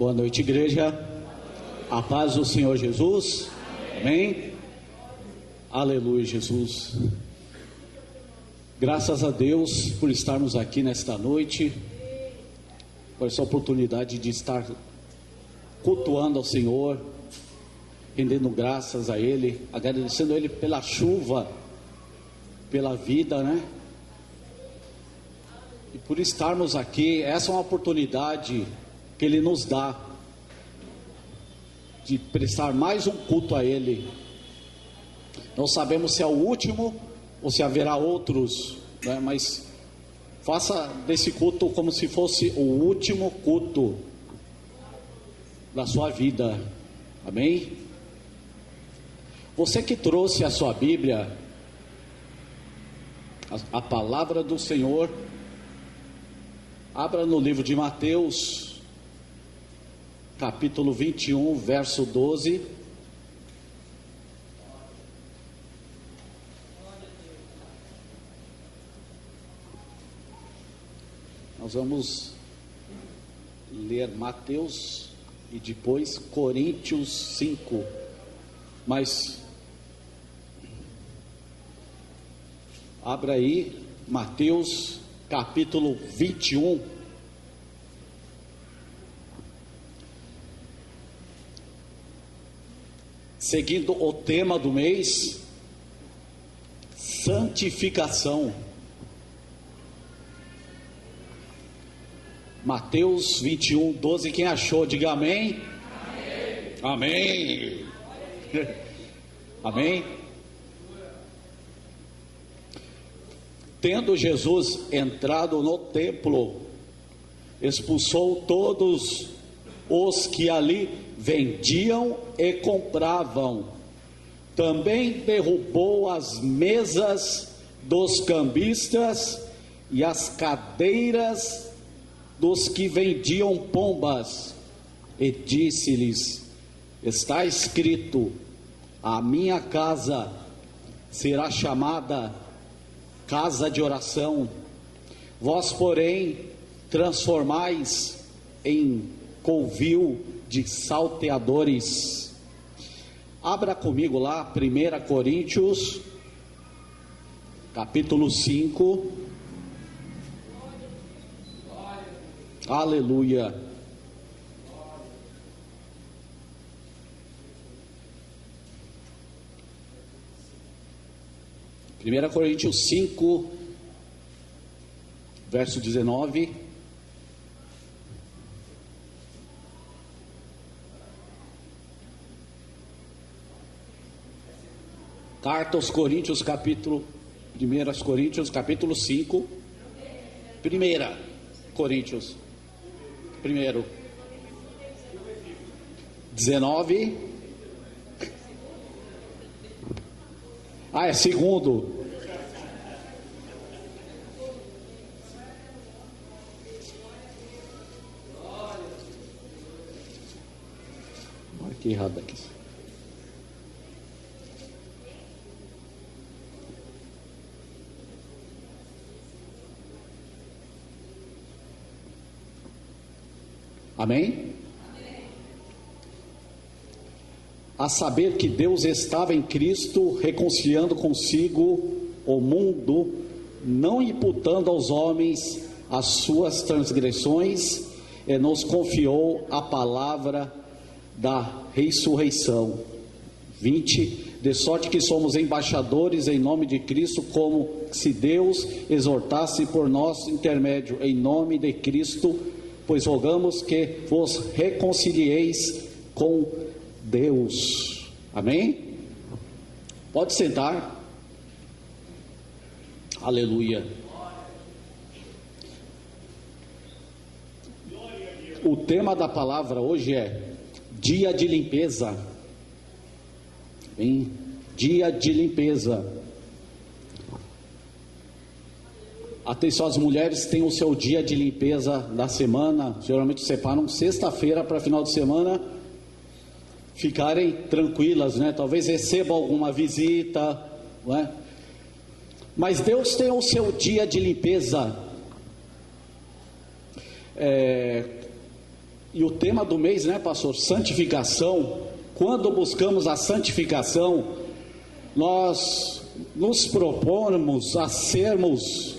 Boa noite, igreja. A paz do Senhor Jesus. Amém. Aleluia, Jesus. Graças a Deus por estarmos aqui nesta noite, por essa oportunidade de estar cultuando ao Senhor, rendendo graças a Ele, agradecendo a Ele pela chuva, pela vida, né? E por estarmos aqui. Essa é uma oportunidade que Ele nos dá de prestar mais um culto a Ele. Não sabemos se é o último ou se haverá outros, né? Mas faça desse culto como se fosse o último culto da sua vida. Amém? Você que trouxe a sua Bíblia, a palavra do Senhor, abra no livro de Mateus, capítulo 21, verso 12. Nós vamos ler Mateus e depois Coríntios 5. Mas abra aí Mateus capítulo 21. Seguindo o tema do mês, santificação. Mateus 21, 12, quem achou, diga amém. Amém. Amém. Amém. Tendo Jesus entrado no templo, expulsou todos os que ali vendiam e compravam. Também derrubou as mesas dos cambistas e as cadeiras dos que vendiam pombas, e disse-lhes: está escrito, a minha casa será chamada casa de oração, vós porém transformais em covil de salteadores. Abra comigo lá 1 Coríntios capítulo 5. Aleluia. Primeira Coríntios 5, verso 19. Carta aos Coríntios, capítulo 1 Coríntios, capítulo 5. 1 Coríntios 1, 19. É segundo. Marquei errado aqui. Amém? A saber que Deus estava em Cristo, reconciliando consigo o mundo, não imputando aos homens as suas transgressões, e nos confiou a palavra da ressurreição. 20. De sorte que somos embaixadores em nome de Cristo, como se Deus exortasse por nosso intermédio, em nome de Cristo, pois rogamos que vos reconcilieis com Deus. Amém? Pode sentar. Aleluia. O tema da palavra hoje é dia de limpeza. Bem, dia de limpeza. Atenção, as mulheres têm o seu dia de limpeza da semana, geralmente separam sexta-feira para final de semana ficarem tranquilas, né? Talvez recebam alguma visita, não é? Mas Deus tem o seu dia de limpeza. E o tema do mês, né, pastor? Santificação. Quando buscamos a santificação, nós nos propomos a sermos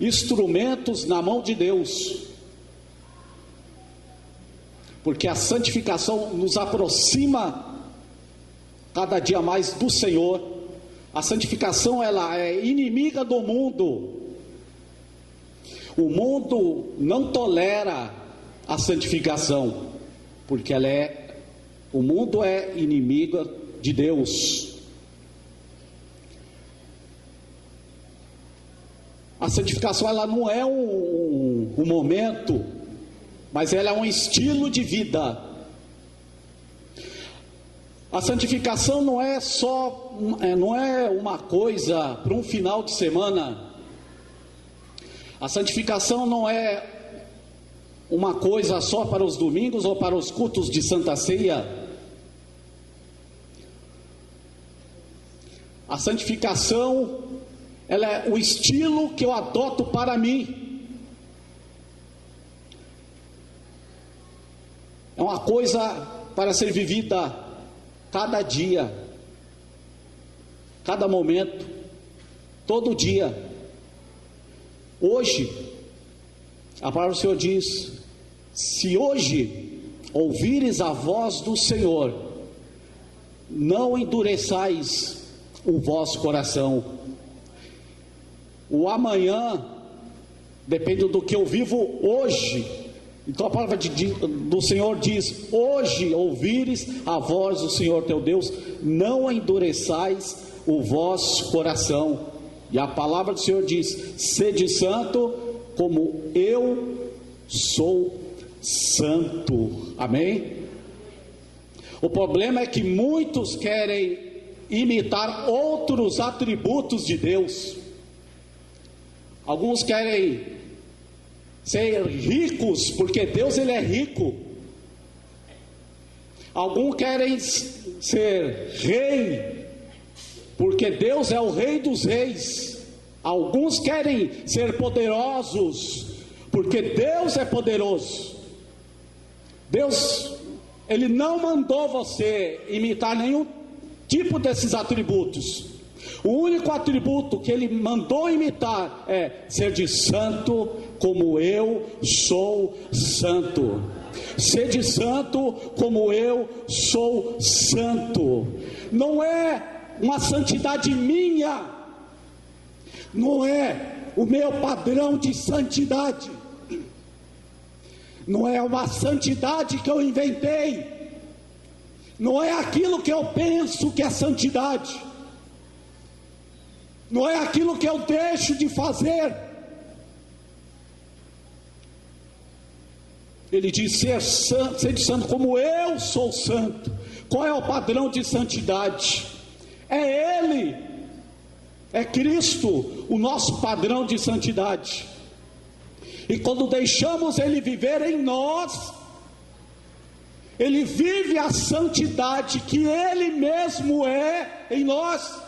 instrumentos na mão de Deus, porque a santificação nos aproxima cada dia mais do Senhor. A santificação, ela é inimiga do mundo. O mundo não tolera a santificação, porque o mundo é inimigo de Deus. A santificação, ela não é um momento, mas ela é um estilo de vida. A santificação não é uma coisa para um final de semana. A santificação não é uma coisa só para os domingos ou para os cultos de Santa Ceia. A santificação, ela é o estilo que eu adoto para mim. É uma coisa para ser vivida cada dia, cada momento, todo dia. Hoje, a palavra do Senhor diz: se hoje ouvires a voz do Senhor, não endureçais o vosso coração. O amanhã depende do que eu vivo hoje. Então a palavra do Senhor diz: hoje ouvires a voz do Senhor teu Deus, não endureçais o vosso coração. E a palavra do Senhor diz: sede santo como eu sou santo. Amém? O problema é que muitos querem imitar outros atributos de Deus. Alguns querem ser ricos, porque Deus, ele é rico. Alguns querem ser rei, porque Deus é o rei dos reis. Alguns querem ser poderosos, porque Deus é poderoso. Deus, ele não mandou você imitar nenhum tipo desses atributos. O único atributo que ele mandou imitar é ser de santo como eu sou santo. Ser de santo como eu sou santo. Não é uma santidade minha, não é o meu padrão de santidade, não é uma santidade que eu inventei, não é aquilo que eu penso que é santidade, não é aquilo que eu deixo de fazer. Ele diz: ser santo como eu sou santo. Qual é o padrão de santidade? É Ele, é Cristo, o nosso padrão de santidade. E quando deixamos Ele viver em nós, Ele vive a santidade que Ele mesmo é em nós,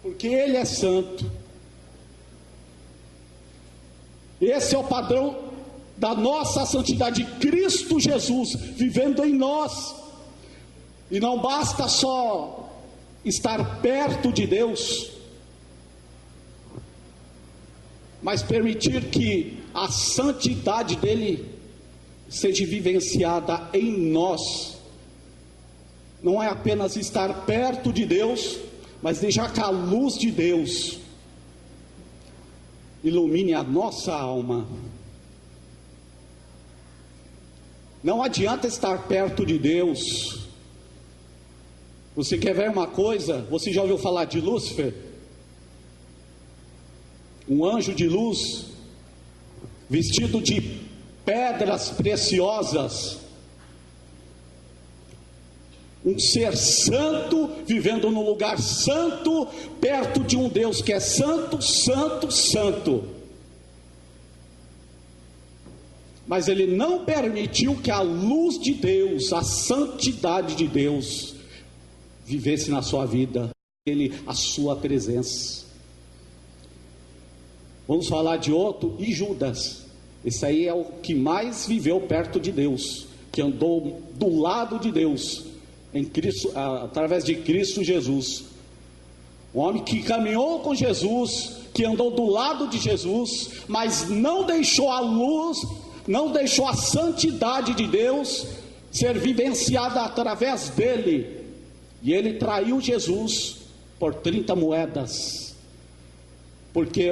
porque Ele é santo. Esse é o padrão da nossa santidade, Cristo Jesus vivendo em nós. E não basta só estar perto de Deus, mas permitir que a santidade dele seja vivenciada em nós. Não é apenas estar perto de Deus, mas deixar que a luz de Deus ilumine a nossa alma. Não adianta estar perto de Deus. Você quer ver uma coisa? Você já ouviu falar de Lúcifer? Um anjo de luz, vestido de pedras preciosas. Um ser santo, vivendo num lugar santo, perto de um Deus que é santo, santo, santo. Mas ele não permitiu que a luz de Deus, a santidade de Deus, vivesse na sua vida, a sua presença. Vamos falar de outro, e Judas. Esse aí é o que mais viveu perto de Deus, que andou do lado de Deus, em Cristo, através de Cristo Jesus. Um homem que caminhou com Jesus, que andou do lado de Jesus, mas não deixou a luz, não deixou a santidade de Deus ser vivenciada através dele. E ele traiu Jesus por 30 moedas, porque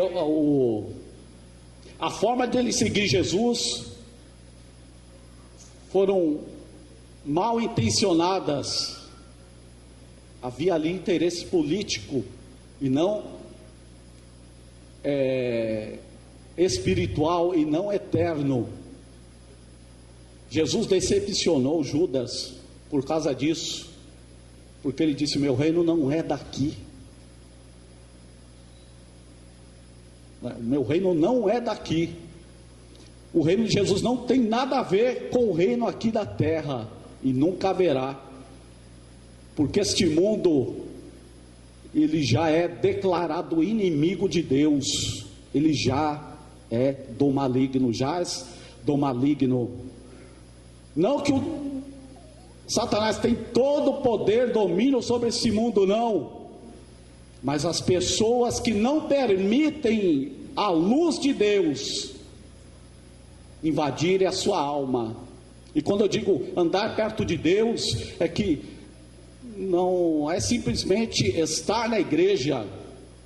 a forma dele seguir Jesus foram mal intencionadas. Havia ali interesse político e não espiritual e não eterno. Jesus decepcionou Judas por causa disso, porque ele disse: meu reino não é daqui. Meu reino não é daqui. O reino de Jesus não tem nada a ver com o reino aqui da terra, e nunca haverá, porque este mundo, ele já é declarado inimigo de Deus, ele já é do maligno, não que o Satanás tem todo o poder, domínio sobre esse mundo, não, mas as pessoas que não permitem a luz de Deus invadirem a sua alma. E quando eu digo andar perto de Deus, é que não é simplesmente estar na igreja,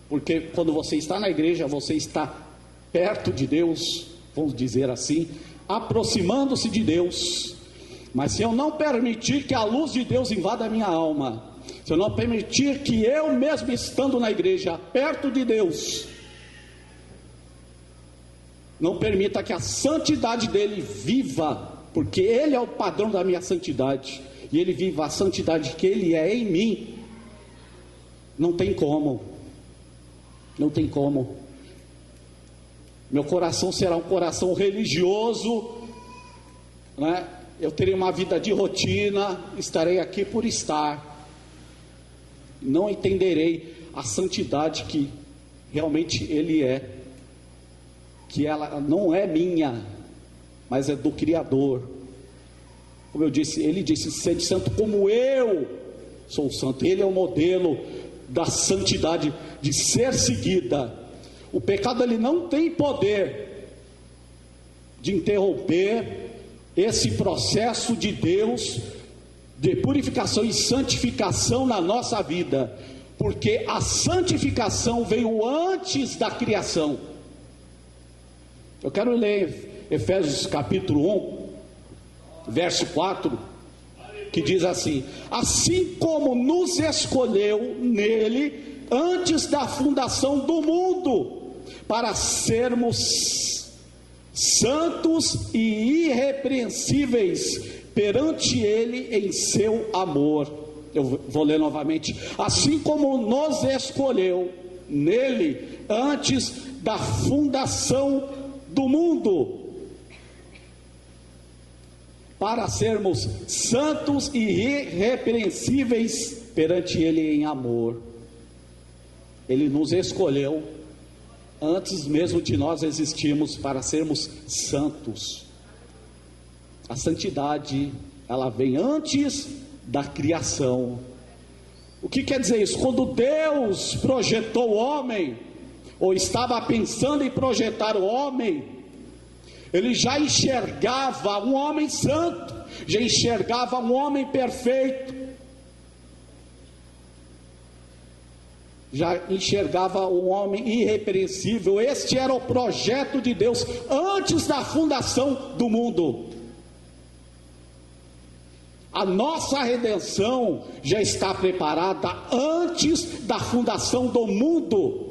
porque quando você está na igreja, você está perto de Deus, vamos dizer assim, aproximando-se de Deus. Mas se eu não permitir que a luz de Deus invada a minha alma, se eu não permitir que eu mesmo estando na igreja, perto de Deus, não permita que a santidade dele viva, porque ele é o padrão da minha santidade, e ele viva a santidade que ele é em mim, não tem como, meu coração será um coração religioso, né? Eu terei uma vida de rotina, estarei aqui por estar, não entenderei a santidade que realmente ele é, que ela não é minha, mas é do Criador. Como eu disse, ele disse: sede santo como eu sou santo. Ele é o modelo da santidade de ser seguida. O pecado, ele não tem poder de interromper esse processo de Deus de purificação e santificação na nossa vida, porque a santificação veio antes da criação. Eu quero ler Efésios capítulo 1, verso 4, que diz assim: assim como nos escolheu nele antes da fundação do mundo, para sermos santos e irrepreensíveis perante ele em seu amor. Eu vou ler novamente: assim como nos escolheu nele antes da fundação do mundo, para sermos santos e irrepreensíveis perante ele em amor. Ele nos escolheu antes mesmo de nós existirmos para sermos santos. A santidade, ela vem antes da criação. O que quer dizer isso? Quando Deus projetou o homem, ou estava pensando em projetar o homem, ele já enxergava um homem santo, já enxergava um homem perfeito, já enxergava um homem irrepreensível. Este era o projeto de Deus antes da fundação do mundo. A nossa redenção já está preparada antes da fundação do mundo.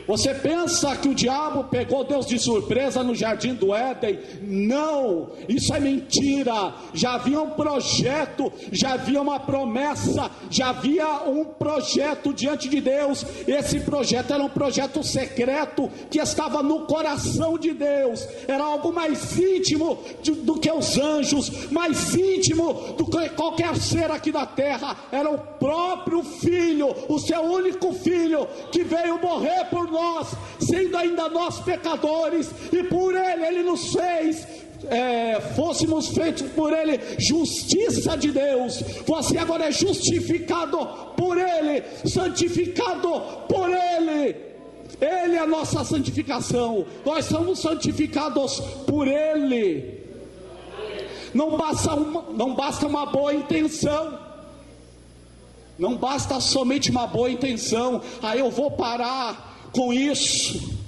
Você pensa que o diabo pegou Deus de surpresa no jardim do Éden? Não, isso é mentira. Já havia um projeto, já havia uma promessa, já havia um projeto diante de Deus. Esse projeto era um projeto secreto que estava no coração de Deus. Era algo mais íntimo do que os anjos, mais íntimo do que qualquer ser aqui da terra. Era o próprio Filho, o seu único Filho, que veio morrer por nós, sendo ainda nós pecadores, e por Ele nos fez, fôssemos feitos por Ele justiça de Deus. Você agora é justificado por Ele, santificado por Ele. Ele é a nossa santificação. Nós somos santificados por Ele. Não basta uma boa intenção. Não basta somente uma boa intenção. Eu vou parar com isso.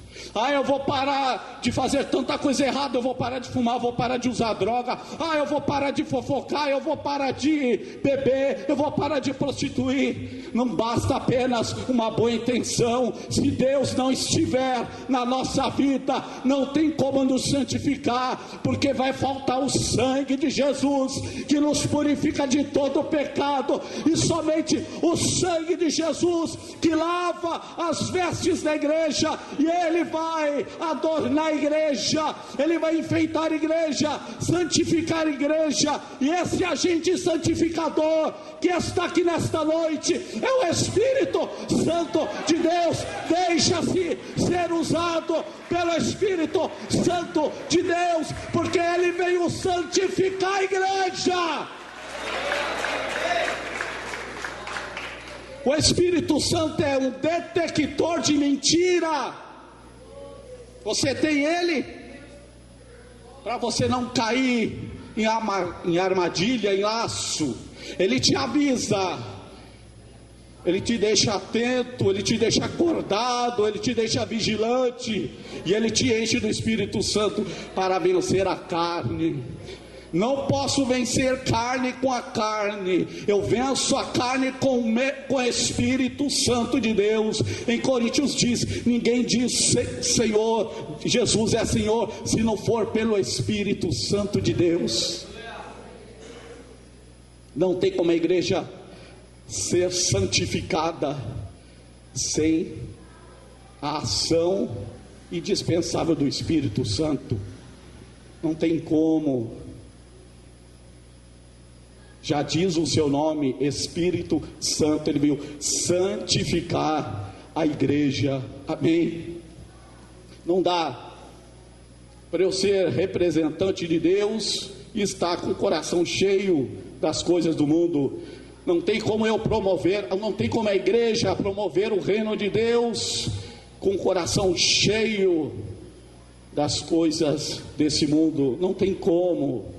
Eu vou parar de fazer tanta coisa errada. Eu vou parar de fumar, eu vou parar de usar droga. Eu vou parar de fofocar, eu vou parar de beber, eu vou parar de prostituir. Não basta apenas uma boa intenção. Se Deus não estiver na nossa vida, não tem como nos santificar, porque vai faltar o sangue de Jesus, que nos purifica de todo pecado, e somente o sangue de Jesus, que lava as vestes da igreja, e Ele vai adornar a igreja, Ele vai enfeitar a igreja, santificar a igreja. E esse agente santificador que está aqui nesta noite é o Espírito Santo de Deus. Deixa-se ser usado pelo Espírito Santo de Deus, porque Ele veio santificar a igreja. O Espírito Santo é um detector de mentira. Você tem Ele para você não cair em armadilha, em laço. Ele te avisa, Ele te deixa atento, Ele te deixa acordado, Ele te deixa vigilante, e Ele te enche do Espírito Santo para vencer a carne. Não posso vencer carne com a carne, eu venço a carne com o Espírito Santo de Deus. Em Coríntios diz: ninguém diz Senhor, Jesus é Senhor, se não for pelo Espírito Santo de Deus. Não tem como a igreja ser santificada sem a ação indispensável do Espírito Santo. Não tem como. Já diz o seu nome, Espírito Santo. Ele veio santificar a igreja. Amém? Não dá para eu ser representante de Deus e estar com o coração cheio das coisas do mundo. Não tem como eu promover, não tem como a igreja promover o reino de Deus com o coração cheio das coisas desse mundo. Não tem como.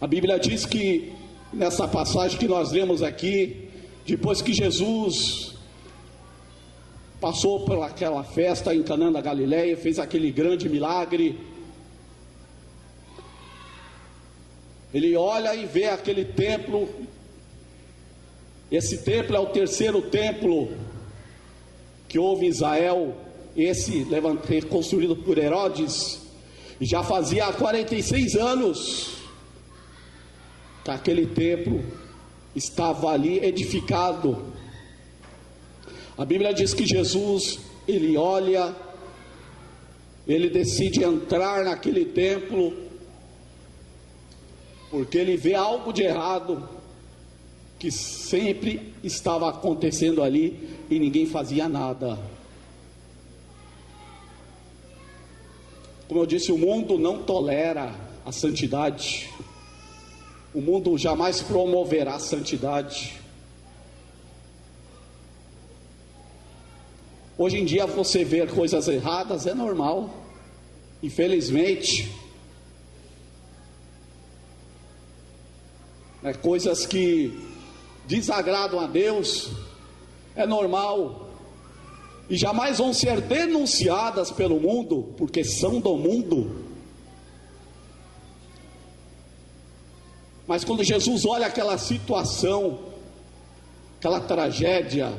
A Bíblia diz que, nessa passagem que nós lemos aqui, depois que Jesus passou por aquela festa em Canaã da Galileia, fez aquele grande milagre, Ele olha e vê aquele templo. Esse templo é o terceiro templo que houve em Israel. Esse construído por Herodes, e já fazia 46 anos que aquele templo estava ali edificado. A Bíblia diz que Jesus, ele olha, ele decide entrar naquele templo, porque ele vê algo de errado que sempre estava acontecendo ali e ninguém fazia nada. Como eu disse, o mundo não tolera a santidade. O mundo jamais promoverá a santidade. Hoje em dia você ver coisas erradas é normal, infelizmente. Coisas que desagradam a Deus é normal, e jamais vão ser denunciadas pelo mundo, porque são do mundo. Mas quando Jesus olha aquela situação, aquela tragédia,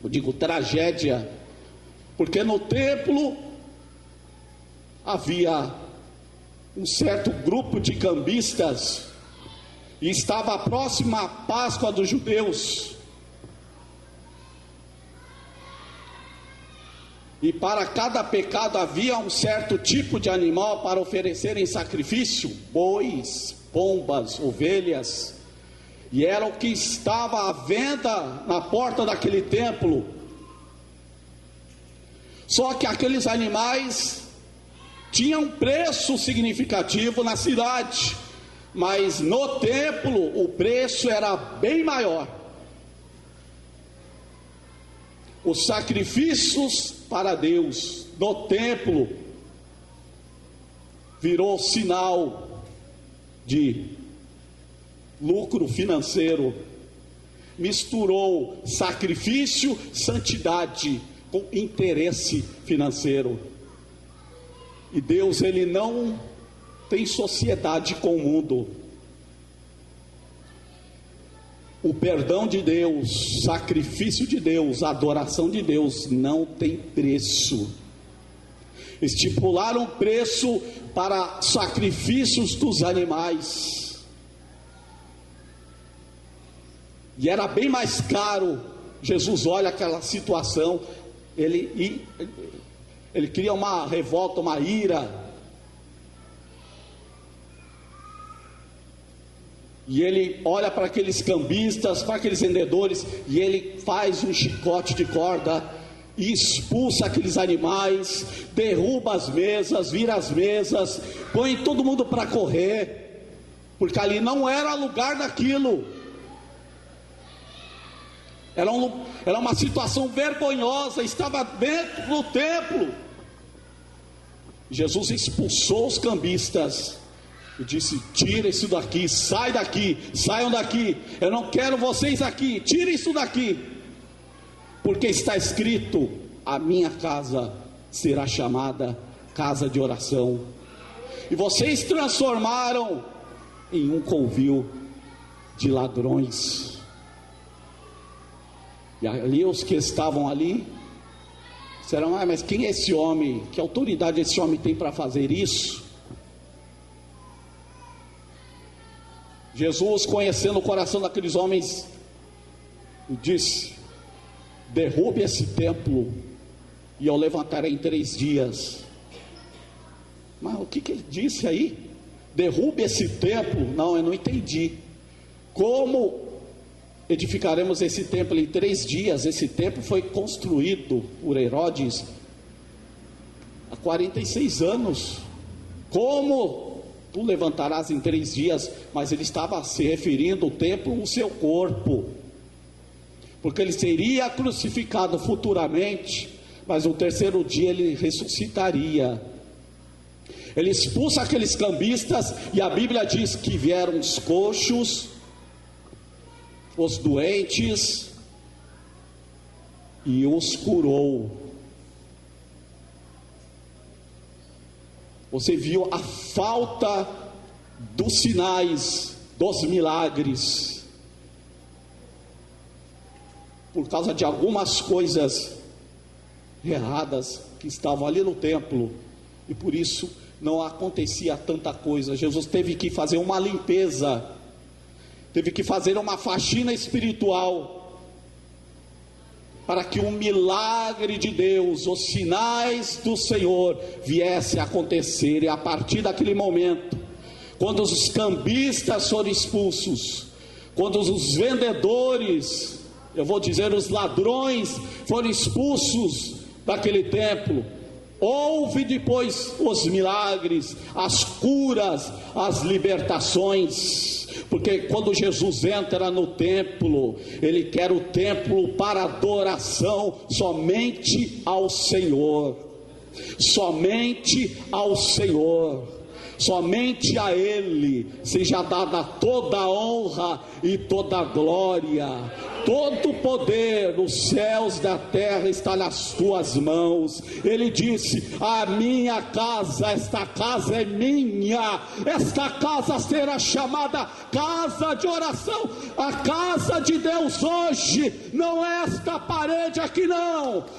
eu digo tragédia, porque no templo havia um certo grupo de cambistas, e estava próxima a Páscoa dos judeus, e para cada pecado havia um certo tipo de animal para oferecer em sacrifício, bois, pombas, ovelhas. e era o que estava à venda na porta daquele templo. Só que aqueles animais tinham um preço significativo na cidade, mas no templo o preço era bem maior. Os sacrifícios para Deus no templo virou sinal de lucro financeiro, misturou sacrifício, santidade com interesse financeiro. E Deus, ele não tem sociedade com o mundo. O perdão de Deus, sacrifício de Deus, adoração de Deus não tem preço. Estipularam preço para sacrifícios dos animais, e era bem mais caro. Jesus olha aquela situação, ele cria uma revolta, uma ira, e ele olha para aqueles cambistas, para aqueles vendedores, e ele faz um chicote de corda e expulsa aqueles animais, derruba as mesas, vira as mesas, põe todo mundo para correr, porque ali não era lugar daquilo. Era uma situação vergonhosa, estava dentro do templo. Jesus expulsou os cambistas e disse: tira isso daqui, sai daqui, saiam daqui, eu não quero vocês aqui, tira isso daqui, porque está escrito: a minha casa será chamada casa de oração, e vocês transformaram em um covil de ladrões. E ali os que estavam ali disseram: mas quem é esse homem? Que autoridade esse homem tem para fazer isso? Jesus, conhecendo o coração daqueles homens, disse: derrube esse templo e eu levantarei em 3 dias. Mas o que ele disse aí? Derrube esse templo? Não, eu não entendi. Como edificaremos esse templo em 3 dias? Esse templo foi construído por Herodes há 46 anos. Como tu levantarás em 3 dias? Mas ele estava se referindo ao templo, o seu corpo, porque ele seria crucificado futuramente, mas no 3º dia ele ressuscitaria. Ele expulsa aqueles cambistas, e a Bíblia diz que vieram os coxos, os doentes, e os curou. Você viu a falta dos sinais, dos milagres, por causa de algumas coisas erradas que estavam ali no templo, e por isso não acontecia tanta coisa. Jesus teve que fazer uma limpeza, teve que fazer uma faxina espiritual, para que o milagre de Deus, os sinais do Senhor viessem a acontecer. E a partir daquele momento, quando os cambistas foram expulsos, quando os vendedores, eu vou dizer os ladrões, foram expulsos daquele templo, houve depois os milagres, as curas, as libertações. Porque quando Jesus entra no templo, ele quer o templo para adoração somente ao Senhor, somente ao Senhor, somente a Ele seja dada toda a honra e toda a glória. Todo o poder nos céus e da terra está nas tuas mãos. Ele disse: a minha casa, esta casa é minha, esta casa será chamada casa de oração. A casa de Deus hoje não é esta parede aqui,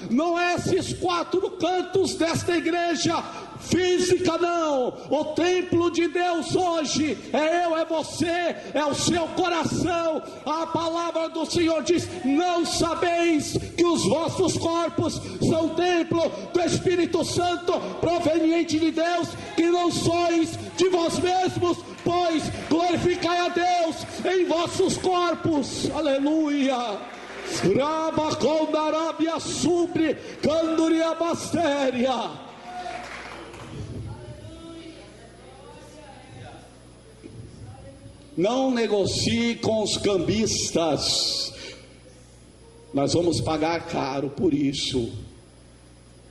não é esses 4 cantos desta igreja física, não. O templo de Deus hoje é eu, é você, é o seu coração. A palavra do Senhor diz: não sabeis que os vossos corpos são templo do Espírito Santo proveniente de Deus, que não sois de vós mesmos, pois, glorificai a Deus em vossos corpos. Aleluia. Rabacondarabia sobre canduria bastéria. Não negocie com os cambistas. Nós vamos pagar caro por isso,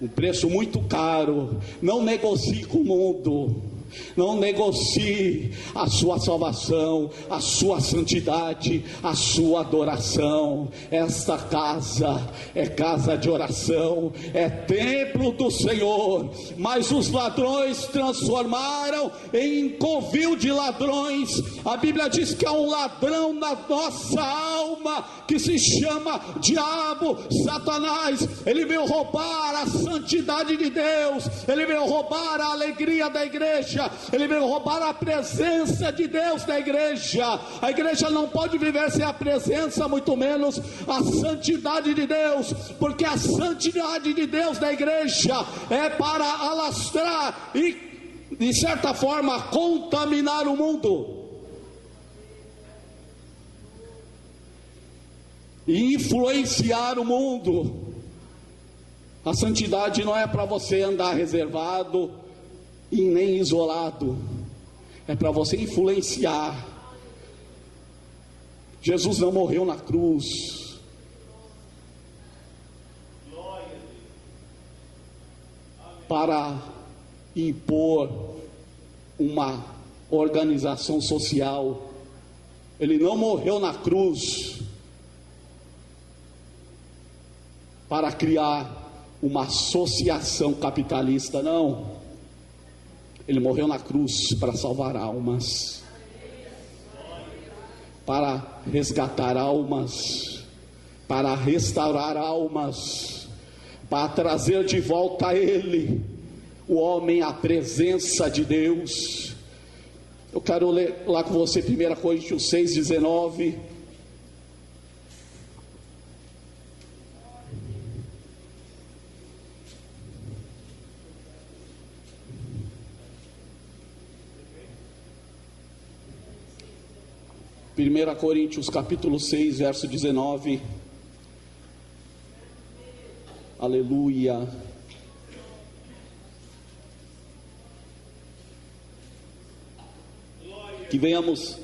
um preço muito caro. Não negocie com o mundo. Não negocie a sua salvação, a sua santidade, a sua adoração. Esta casa é casa de oração, é templo do Senhor, mas os ladrões transformaram em covil de ladrões. A Bíblia diz que há um ladrão na nossa alma que se chama diabo, Satanás. Ele veio roubar a santidade de Deus, ele veio roubar a alegria da igreja, ele veio roubar a presença de Deus da igreja. A igreja não pode viver sem a presença, muito menos a santidade de Deus, porque a santidade de Deus da igreja é para alastrar e, de certa forma, contaminar o mundo e influenciar o mundo. A santidade não é para você andar reservado e nem isolado, é para você influenciar. Jesus não morreu na cruz para impor uma organização social. Ele não morreu na cruz para criar uma associação capitalista, não. Ele morreu na cruz para salvar almas, para resgatar almas, para restaurar almas, para trazer de volta a Ele, o homem, à presença de Deus. Eu quero ler lá com você 1 Coríntios 6,19. Primeira Coríntios capítulo 6, verso 19. Aleluia. Que venhamos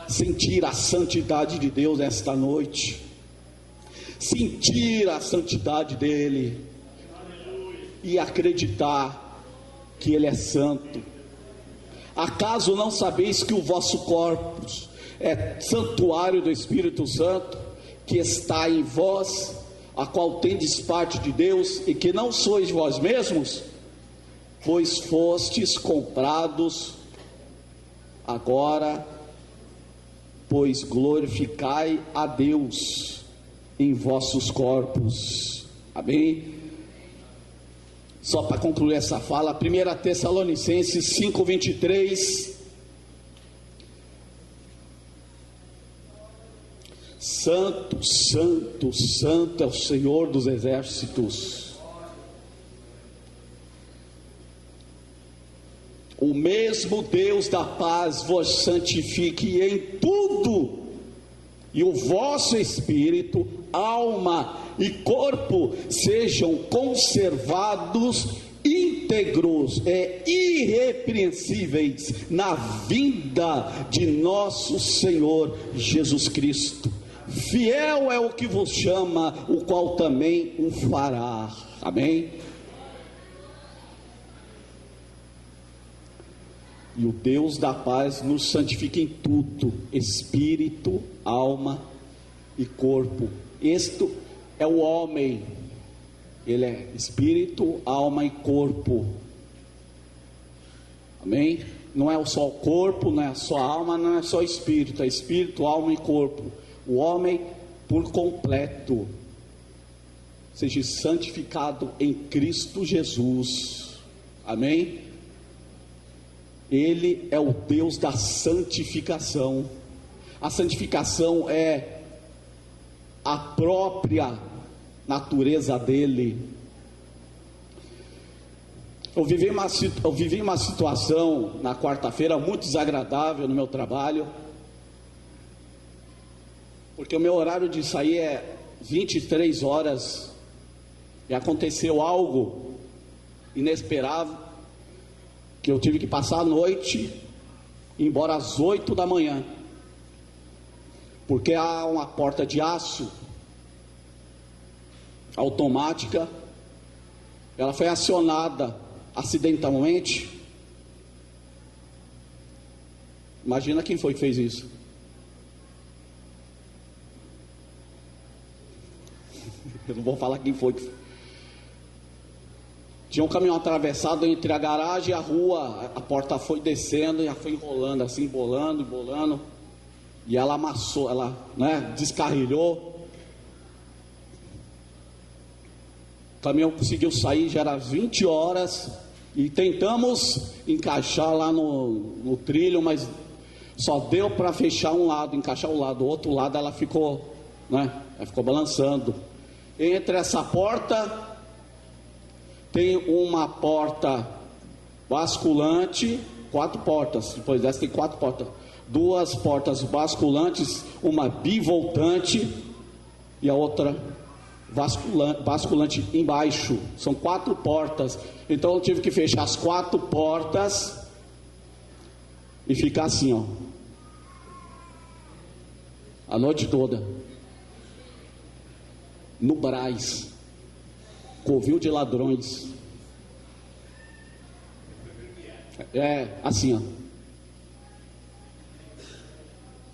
sentir a santidade de Deus esta noite, sentir a santidade dEle e acreditar que Ele é santo. Acaso não sabeis que o vosso corpo é santuário do Espírito Santo, que está em vós, a qual tendes parte de Deus, e que não sois vós mesmos, pois fostes comprados. Agora, pois glorificai a Deus em vossos corpos. Amém? Só para concluir essa fala, 1 Tessalonicenses 5:23. Santo, santo, santo é o Senhor dos exércitos. O mesmo Deus da paz vos santifique em tudo, e o vosso espírito, alma e corpo sejam conservados íntegros e irrepreensíveis na vinda de nosso Senhor Jesus Cristo. Fiel é o que vos chama, o qual também o fará. Amém? E o Deus da paz nos santifica em tudo, espírito, alma e corpo. Este é o homem, ele é espírito, alma e corpo. Amém? Não é só o corpo, não é só a alma, não é só espírito, é espírito, alma e corpo. O homem por completo seja santificado em Cristo Jesus. Amém? Ele é o Deus da santificação. A santificação é a própria natureza dele. Eu vivi uma situação na quarta-feira muito desagradável no meu trabalho, porque o meu horário de sair é 23 horas, e aconteceu algo inesperado, que eu tive que passar a noite, embora às 8 da manhã, porque há uma porta de aço automática, ela foi acionada acidentalmente. Imagina quem foi que fez isso. Eu não vou falar quem foi. Tinha um caminhão atravessado entre a garagem e a rua. A porta foi descendo e ela foi enrolando assim, embolando. E ela amassou, ela, descarrilhou. O caminhão conseguiu sair, já era 20 horas. E tentamos encaixar lá no trilho, mas só deu para fechar um lado, encaixar o lado. O outro lado ela ficou, ela ficou balançando. Entre essa porta tem uma porta basculante, 4 portas. Depois dessa tem 4 portas. 2 portas basculantes, uma bivoltante e a outra basculante embaixo. São 4 portas. Então eu tive que fechar as 4 portas e ficar assim, ó, a noite toda no Brás, covil de ladrões. Assim, ó,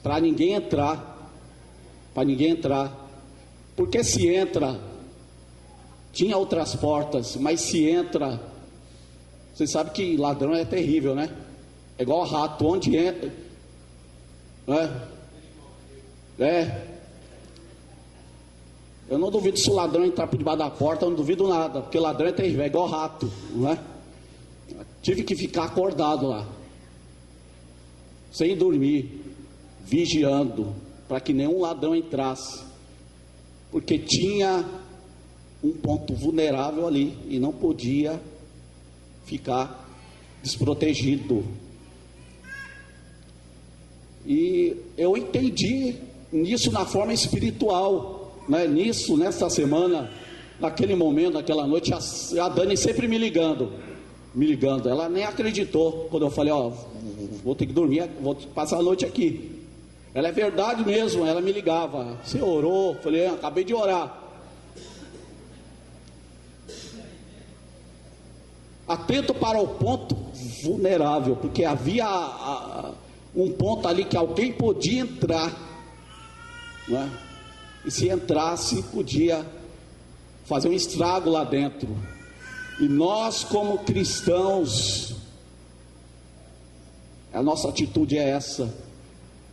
para ninguém entrar, porque se entra, tinha outras portas, mas se entra, você sabe que ladrão é terrível, né? É igual rato, onde entra, eu não duvido se o ladrão entrar por debaixo da porta, eu não duvido nada, porque ladrão é terrível, é igual rato, não é? Tive que ficar acordado lá, sem dormir, vigiando, para que nenhum ladrão entrasse, porque tinha um ponto vulnerável ali, e não podia ficar desprotegido. E eu entendi nisso na forma espiritual, nessa semana, naquele momento, naquela noite, a Dani sempre me ligando, ela nem acreditou, quando eu falei, vou ter que dormir, vou passar a noite aqui. Ela é verdade mesmo, ela me ligava, você orou? Falei, acabei de orar. Atento para o ponto vulnerável, porque havia um ponto ali que alguém podia entrar, e se entrasse, podia fazer um estrago lá dentro. E nós, como cristãos, a nossa atitude é essa.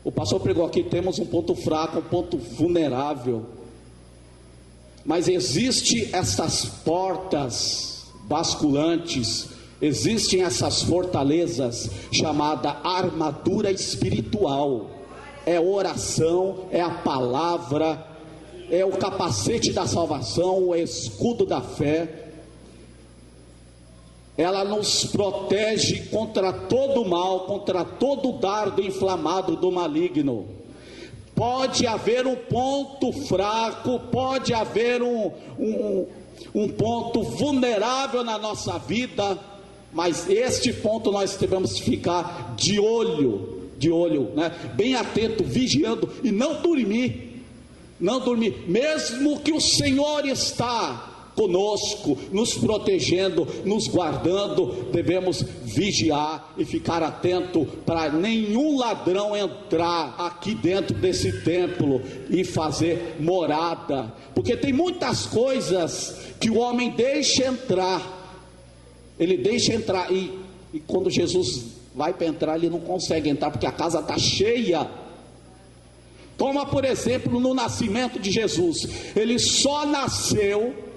O pastor pregou aqui, temos um ponto fraco, um ponto vulnerável, mas existe essas portas basculantes, existem essas fortalezas, chamada armadura espiritual, é oração, é a palavra, é o capacete da salvação, o escudo da fé. Ela nos protege contra todo mal, contra todo dardo inflamado do maligno. Pode haver um ponto fraco, pode haver um ponto vulnerável na nossa vida, mas este ponto nós devemos ficar de olho, bem atento, vigiando e não dormir, mesmo que o Senhor está conosco, nos protegendo, nos guardando, devemos vigiar e ficar atento para nenhum ladrão entrar aqui dentro desse templo e fazer morada, porque tem muitas coisas que o homem deixa entrar, ele deixa entrar e quando Jesus vai para entrar, ele não consegue entrar porque a casa está cheia. Toma por exemplo no nascimento de Jesus, ele só nasceu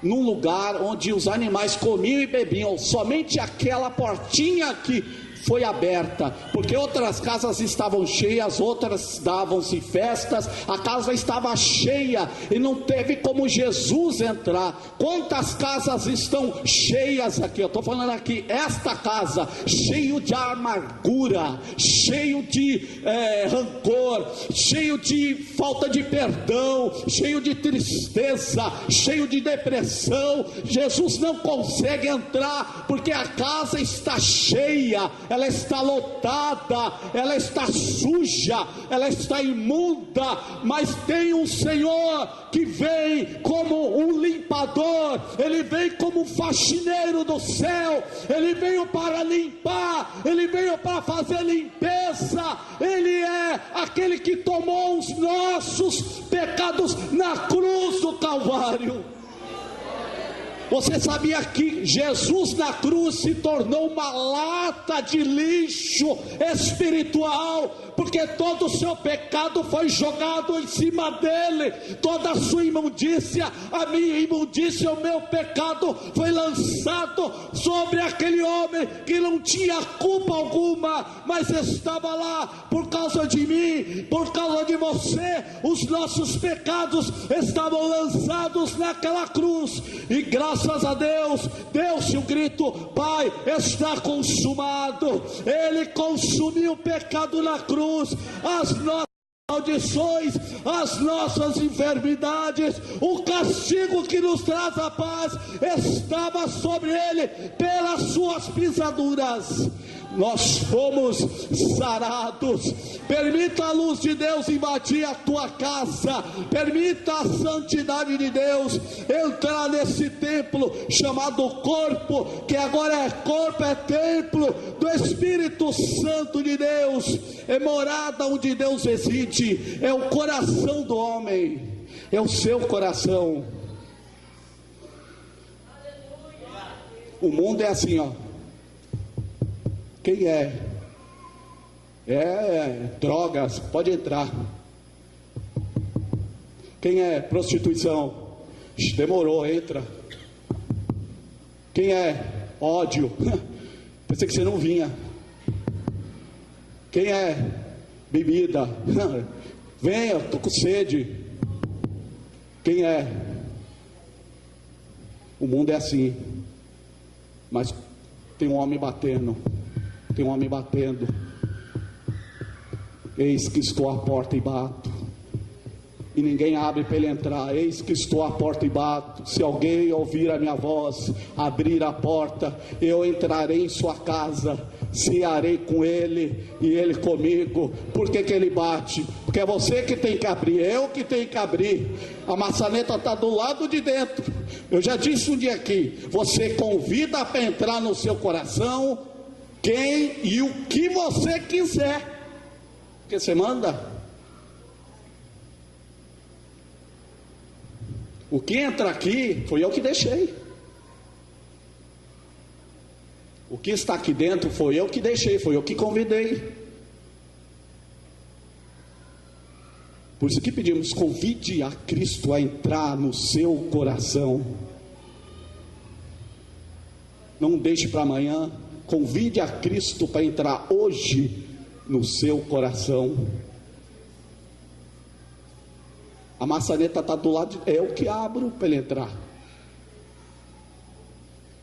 num lugar onde os animais comiam e bebiam, somente aquela portinha que foi aberta, porque outras casas estavam cheias, outras davam-se festas, a casa estava cheia e não teve como Jesus entrar. Quantas casas estão cheias aqui? Eu estou falando aqui, esta casa, cheio de amargura, cheio de rancor, cheio de falta de perdão, cheio de tristeza, cheio de depressão. Jesus não consegue entrar, porque a casa está cheia, ela está lotada, ela está suja, ela está imunda, mas tem um Senhor que vem como um limpador, Ele vem como um faxineiro do céu, Ele veio para limpar, Ele veio para fazer limpeza, Ele é aquele que tomou os nossos pecados na cruz do Calvário. Você sabia que Jesus na cruz se tornou uma lata de lixo espiritual, porque todo o seu pecado foi jogado em cima dele, toda a sua imundícia, a minha imundícia, o meu pecado foi lançado sobre aquele homem que não tinha culpa alguma, mas estava lá por causa de mim, por causa de você. Os nossos pecados estavam lançados naquela cruz, e graças a Deus, deu-se um grito: Pai, está consumado. Ele consumiu o pecado na cruz, as nossas maldições, as nossas enfermidades, o castigo que nos traz a paz estava sobre ele, pelas suas pisaduras nós fomos sarados. Permita a luz de Deus invadir a tua casa, permita a santidade de Deus entrar nesse templo chamado corpo, que agora é corpo, é templo do Espírito Santo de Deus, é morada onde Deus reside, é o coração do homem, é o seu coração. O mundo é assim, ó. Quem é? Drogas, pode entrar. Quem é? Prostituição, demorou, entra. Quem é? Ódio, pensei que você não vinha. Quem é? Bebida, venha, estou com sede. Quem é? O mundo é assim, mas tem um homem batendo. Tem um homem batendo. Eis que estou à porta e bato, e ninguém abre para ele entrar. Eis que estou à porta e bato. Se alguém ouvir a minha voz, abrir a porta, eu entrarei em sua casa, cearei com ele e ele comigo. Por que ele bate? Porque é você que tem que abrir, eu que tenho que abrir. A maçaneta está do lado de dentro. Eu já disse um dia aqui: você convida para entrar no seu coração quem e o que você quiser, porque você manda. O que entra aqui foi eu que deixei. O que está aqui dentro foi eu que deixei, foi eu que convidei. Por isso que pedimos: convide a Cristo a entrar no seu coração. Não deixe para amanhã. Convide a Cristo para entrar hoje no seu coração. A maçaneta está do lado, é eu que abro para ele entrar.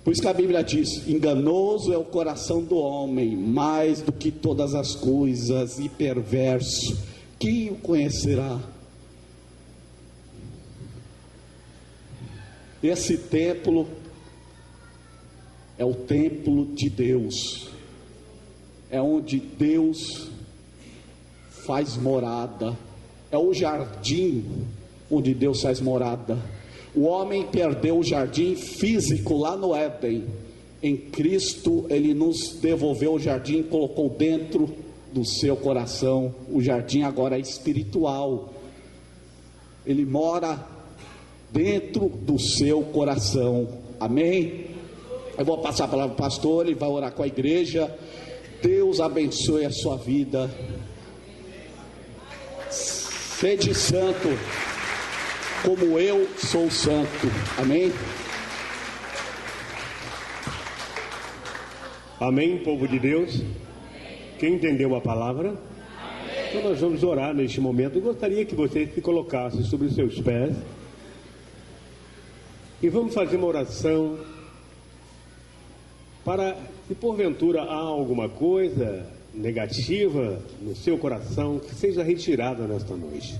Por isso que a Bíblia diz: enganoso é o coração do homem, mais do que todas as coisas, e perverso, quem o conhecerá? Esse templo é o templo de Deus, é onde Deus faz morada, é o jardim onde Deus faz morada. O homem perdeu o jardim físico lá no Éden. Em Cristo Ele nos devolveu o jardim, colocou dentro do seu coração. O jardim agora é espiritual, Ele mora dentro do seu coração. Amém? Eu vou passar a palavra para o pastor, ele vai orar com a igreja. Deus abençoe a sua vida. Sede santo, como eu sou santo. Amém? Amém, povo de Deus. Quem entendeu a palavra? Amém. Então nós vamos orar neste momento. Eu gostaria que você se colocasse sobre os seus pés e vamos fazer uma oração para, se porventura há alguma coisa negativa no seu coração, que seja retirada nesta noite.